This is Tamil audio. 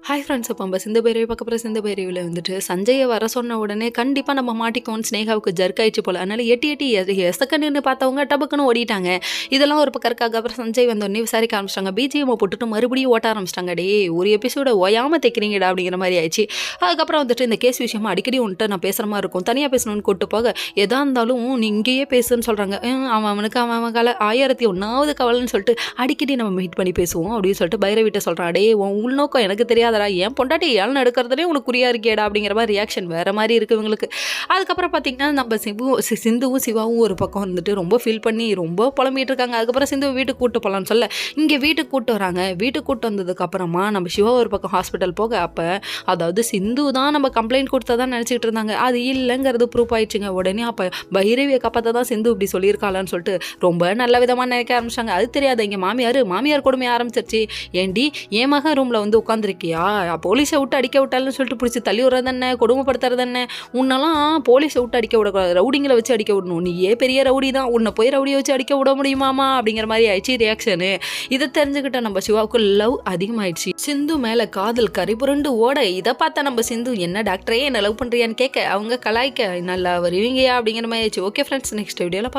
Hi friends. இப்போ நம்ம சிந்து பைரவி பார்க்க போகிற சிந்து பைரவியில் வந்துட்டு சஞ்சயை வர சொன்ன உடனே கண்டிப்பாக நம்ம மாட்டிக்கோன்னு ஸ்னேகாவுக்கு ஜர்க் ஆயிடுச்சு போல். அதனால் எட்டி எசக்கன்னு பார்த்தவங்க டபக்குன்னு ஓடிட்டாங்க. இதெல்லாம் ஒரு பக்கம் இருக்காங்க. அப்புறம் சஞ்சய் வந்தோடனே விசாரிக்க ஆரம்பிச்சிட்டாங்க. பிஜிஎம்மை போட்டுட்டு மறுபடியும் ஓட்ட ஆரம்பிச்சிட்டாங்க. டே ஒரு எபிசோட ஓயாமல் தைக்கிறீங்கடா அப்படிங்கிற மாதிரி ஆயிடுச்சு. அதுக்கப்புறம் வந்துட்டு இந்த கேஸ் விஷயமா அடிக்கடி வந்துட்டு நான் பேசுகிற மாதிரி இருக்கும். தனியாக பேசணும்னு கூட்டு போக எதா இருந்தாலும் நீ இங்கேயே பேசுன்னு சொல்கிறாங்க. அவனுக்கு அவன் கால 1001வது கவலைன்னு சொல்லிட்டு அடிக்கடி நம்ம மீட் பண்ணி பேசுவோம் அப்படின்னு சொல்லிட்டு பைரவிட்ட சொல்கிறான். டே உன் உள்நோக்கம் எனக்கு தெரியாது, ஏன் பொண்டாட்டி ஏழு எடுக்கிறதுலே உனக்கு குறியா இருக்கேடா அப்படிங்கிற மாதிரி ரியாக்ஷன் வேற மாதிரி இருக்கு இவங்களுக்கு. அதுக்கப்புறம் பார்த்தீங்கன்னா நம்ம சிந்துவும் சிவாவும் ஒரு பக்கம் வந்துட்டு ரொம்ப ஃபீல் பண்ணி ரொம்ப புலம்பிட்டு இருக்காங்க. அதுக்கப்புறம் சிந்துவை வீட்டுக்கு கூட்டு போகலான்னு சொல்ல இங்கே வீட்டுக்கு கூட்டு வராங்க. வீட்டுக்கு கூட்டு வந்ததுக்கு அப்புறமா நம்ம சிவா ஒரு பக்கம் ஹாஸ்பிட்டல் போக அப்போ அதாவது சிந்து தான் நம்ம கம்ப்ளைண்ட் கொடுத்ததான் நினச்சிக்கிட்டு இருந்தாங்க. அது இல்லைங்கிறது ப்ரூஃப் ஆயிடுச்சுங்க. உடனே அப்போ பைரவியை காப்பாற்ற தான் சிந்து இப்படி சொல்லியிருக்காளான்னு சொல்லிட்டு ரொம்ப நல்ல விதமாக நினைக்க ஆரம்பிச்சாங்க. அது தெரியாது இங்கே மாமியார் கொடுமை ஆரம்பிச்சிருச்சு. ஏண்டி என் மகன் ரூமில் வந்து உட்காந்துருக்கியா, போலீஸை விட்டு அடிக்க விட்டாலும் சொல்லிட்டு பிடிச்சி தள்ளி விடுறது என்ன, கொடுமைப்படுத்துறது என்ன, உன்னெல்லாம் போலீஸை விட்டு அடிக்க விடக்கூடாது, ரவுடிங்களை வச்சு அடிக்க விடணும், நீயே பெரிய ரவுடி தான், உன்னை போய் ரவுடியை வச்சு அடிக்க விட முடியுமாமா அப்படிங்கிற மாதிரி ஆயிடுச்சு ரியாக்ஷனு. இதை தெரிஞ்சுக்கிட்ட நம்ம சிவாவுக்கு லவ் அதிகமாயிடுச்சு. சிந்து மேலே காதல் கரிபுரண்டு ஓட இதை பார்த்தா நம்ம சிந்து என்ன டாக்டரே என்ன லவ் பண்ணுறியான்னு கேட்க அவங்க கலாய்க்க நல்லா வருவீங்கயா அப்படிங்கிற மாதிரி ஆயிடுச்சு. ஓகே ஃப்ரெண்ட்ஸ், நெக்ஸ்ட் வீடியோவில்